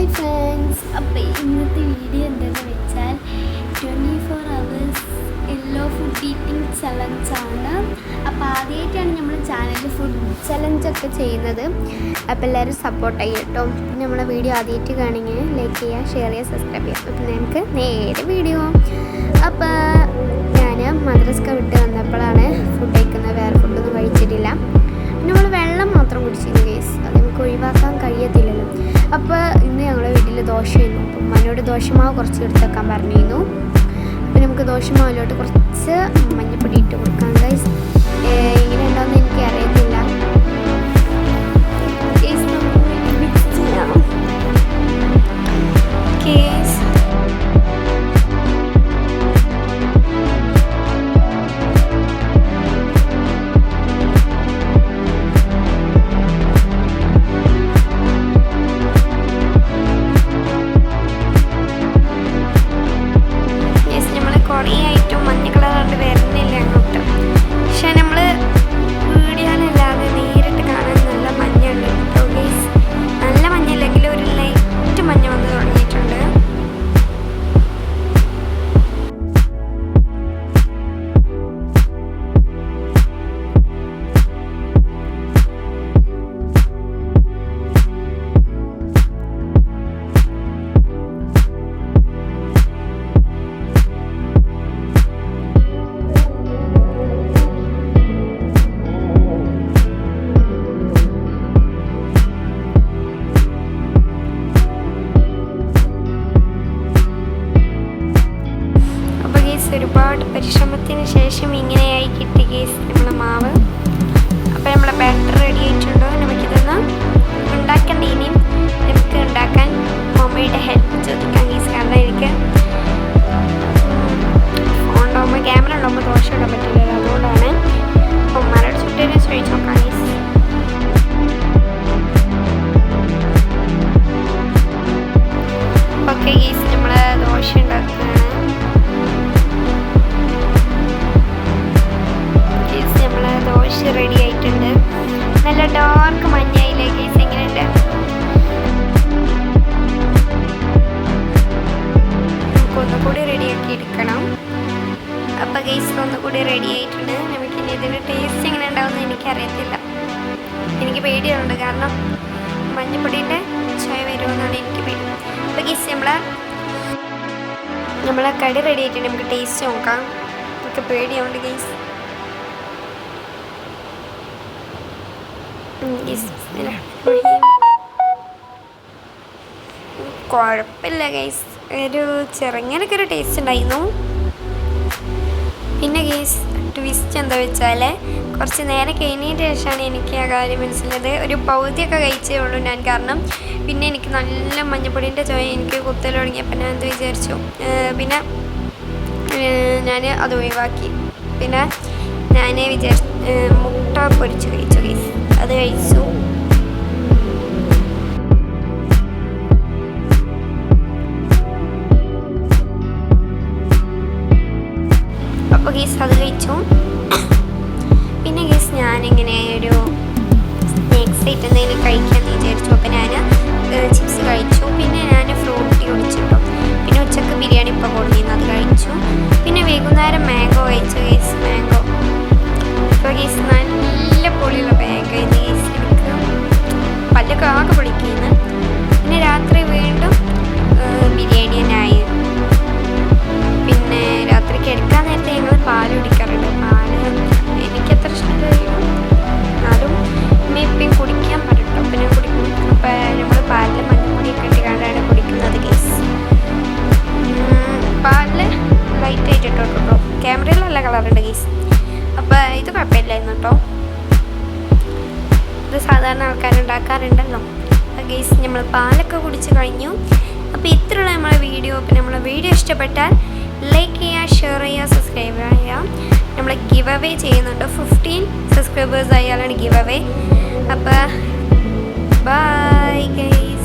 Hi friends, അപ്പോൾ ഇന്നത്തെ video എന്താണെന്ന് വെച്ചാൽ 24 hours യെല്ലോ ഫുഡ് ഈറ്റിംഗ് ചലഞ്ചാണ്. അപ്പോൾ ആദ്യമായിട്ടാണ് നമ്മൾ ചാനലിൽ ഫുഡ് ചലഞ്ചൊക്കെ ചെയ്യുന്നത്. അപ്പോൾ എല്ലാവരും സപ്പോർട്ട് ചെയ്യും കേട്ടോ. നമ്മളെ വീഡിയോ ആദ്യമായിട്ട് കാണുമെങ്കിൽ ലൈക്ക് ചെയ്യുക, ഷെയർ ചെയ്യുക, സബ്സ്ക്രൈബ് ചെയ്യുക. അപ്പോൾ നമുക്ക് നേരെ വീഡിയോ. അപ്പോൾ ഞാൻ മദ്രസ വിട്ട് വന്നപ്പോഴാണ് ഫുഡ് കഴിക്കുന്നത്. വേറെ ഫുഡൊന്നും കഴിച്ചിട്ടില്ല. നമ്മൾ വെള്ളം മാത്രം കുടിച്ചിരുന്നു കേസ്. അത് നമുക്ക് ഒഴിവാക്കാൻ കഴിയത്തില്ലല്ലോ. അപ്പോൾ ഇന്ന് ഞങ്ങളുടെ വീട്ടിൽ ദോശയായിരുന്നു. അപ്പം ഉമ്മനോട് ദോശമാവ് കുറച്ച് എടുത്ത് വെക്കാൻ പറഞ്ഞിരുന്നു. അപ്പോൾ നമുക്ക് ദോശമാവിലോട്ട് കുറച്ച് മഞ്ഞൾപ്പൊടി ഇട്ട് കൊടുക്കാം ഗൈസ്. എങ്ങനെ ഉണ്ടാവുമെന്ന് എനിക്ക് അറിയത്തില്ല. മിക്സ് ചെയ്യാം കേസ്. കുറേ ഐറ്റം മഞ്ഞ കളർ കൊണ്ട് വരുന്നില്ല അങ്ങോട്ട്. പക്ഷെ നമ്മൾ വീഡിയോയിലല്ലാതെ നേരിട്ട് കാണാൻ നല്ല മഞ്ഞുണ്ട് കേട്ടോ ഗൈസ്. നല്ല മഞ്ഞല്ലെങ്കിൽ ഒരു ലൈറ്റ് മഞ്ഞ വന്ന് തുടങ്ങിയിട്ടുണ്ട്. ഒരുപാട് പരിശ്രമത്തിന് ശേഷം ഇങ്ങനെയായി കിട്ടി കേസ് നമ്മളെ മാവ്. അപ്പോൾ നമ്മളെ ബാറ്റർ റെഡി ആയിട്ടുണ്ടോ? നമുക്കിതൊന്ന് ഉണ്ടാക്കേണ്ട. ഇനിയും നമുക്ക് ഉണ്ടാക്കാൻ മമ്മിയുടെ ഹെൽപ്പ് ചോദിക്കാം കേസ്. കാരണം എനിക്ക് ഫോൺ ഉണ്ടാകുമ്പോൾ ക്യാമറ ഉണ്ടാകുമ്പോൾ ദോശ ഇടാൻ പറ്റില്ലല്ലോ. അതുകൊണ്ടാണ് ഉമ്മാരോട് ചുട്ടേനെ ശ്രമിച്ചു നോക്കാം കേസ്. ഓക്കെ കേസ്, നമ്മൾ ദോശ ഉണ്ടാക്കുകയാണ്. ദോശ റെഡി ആയിട്ടുണ്ട്. നല്ല ഡാർക്ക് മഞ്ഞയിലെ കേസ്. എങ്ങനെയുണ്ട്? നമുക്കൊന്നുകൂടി റെഡിയാക്കി എടുക്കണം. അപ്പോൾ കേസ് ഒന്നുകൂടി റെഡി ആയിട്ടുണ്ട്. നമുക്കിനി ഇതിൻ്റെ ടേസ്റ്റ് എങ്ങനെ ഉണ്ടാവുമെന്ന് എനിക്കറിയത്തില്ല. എനിക്ക് പേടിയുണ്ട്, കാരണം മഞ്ഞപ്പൊടിയുടെ ചായ വരുമെന്നാണ് എനിക്ക് പേടി. അപ്പോൾ കേസ് നമ്മളെ കടി റെഡി ആയിട്ടുണ്ട്. നമുക്ക് ടേസ്റ്റ് നോക്കാം. നമുക്ക് പേടിയുണ്ട് കേസ്. കുഴപ്പമില്ല ഗൈസ്, ഒരു ചെറുങ്ങനൊക്കെ ഒരു ടേസ്റ്റ് ഉണ്ടായിരുന്നു. പിന്നെ ഗൈസ് ട്വിസ്റ്റ് എന്താ വെച്ചാൽ കുറച്ച് നേരം കഴിഞ്ഞതിന് ശേഷമാണ് എനിക്ക് ആ കാര്യം മനസ്സിലായത്. ഒരു പകുതിയൊക്കെ കഴിച്ചേ ഉള്ളൂ ഞാൻ. കാരണം പിന്നെ എനിക്ക് നല്ല മഞ്ഞപ്പൊടിൻ്റെ ചോയ എനിക്ക് കുത്തൽ തുടങ്ങിയപ്പോൾ ഞാൻ എന്ത് വിചാരിച്ചു, പിന്നെ ഞാൻ അത് ഒഴിവാക്കി. പിന്നെ ഞാൻ മുട്ട പൊരിച്ച് കഴിച്ചു ഗൈസ്. അത് കഴിച്ചു. അപ്പോൾ ഗീസ് അത് കഴിച്ചു. പിന്നെ ഗീസ് ഞാനിങ്ങനെ ഒരു സ്നാക്സ് ആയിട്ട് എന്തെങ്കിലും കഴിക്കാമെന്ന് വിചാരിച്ചു. അപ്പോൾ ഞാൻ ചിപ്സ് കഴിച്ചു. പിന്നെ ഞാൻ ഫ്രൂട്ടി കുടിച്ചിട്ടു. പിന്നെ ഉച്ചക്ക് ബിരിയാണി ഇപ്പോൾ കൊടുത്തിരുന്നു, അത് കഴിച്ചു. പിന്നെ വൈകുന്നേരം മാംഗോ കഴിച്ചു ഗീസ്. മാംഗോ ഇപ്പോൾ ഗീസ് നല്ല പൊളിയുള്ള മാംഗോ ആയിരുന്നു ഗീസ്. എനിക്ക് പല്ലൊക്കെ ആകെ പൊളിക്കുന്നു. പിന്നെ രാത്രി വീണ്ടും ബിരിയാണി തന്നെയായി. പിന്നെ രാത്രി കിടക്കാൻ നേരത്തെ ഞങ്ങൾ പാല് കുടിക്കാറുണ്ട്. പാല് എനിക്കത്ര ഇഷ്ടമില്ല, എന്നാലും ഇപ്പം കുടിക്കാൻ പറ്റും. അപ്പം ഞാൻ കുടിക്കും. അപ്പം നമ്മൾ പാലിൽ മഞ്ഞപ്പൊടിയൊക്കെ ഇട്ടിട്ടാണ് കുടിക്കുന്നത് ഗീസ്. പാലിൽ ലൈറ്റായിട്ട് ഇട്ടോ കേട്ടോ. ക്യാമറയിൽ നല്ല കളറുണ്ട് ഗീസ്. അപ്പോൾ ഇത് കുഴപ്പമില്ലായിരുന്നു കേട്ടോ. ഇത് സാധാരണ ആൾക്കാരുണ്ടാക്കാറുണ്ടല്ലോ. ഗൈസ് നമ്മൾ പാലൊക്കെ കുടിച്ച് കഴിഞ്ഞു. അപ്പോൾ ഇത്രയുള്ള നമ്മളെ വീഡിയോ. അപ്പോൾ നമ്മളെ വീഡിയോ ഇഷ്ടപ്പെട്ടാൽ ലൈക്ക് ചെയ്യുക, ഷെയർ ചെയ്യുക, സബ്സ്ക്രൈബ് ചെയ്യുക. നമ്മൾ ഗിവ് അവേ ചെയ്യുന്നുണ്ട്. 15 സബ്സ്ക്രൈബേഴ്സ് ആയാലാണ് ഗിവ് അവേ. അപ്പോൾ ബൈ ഗൈസ്.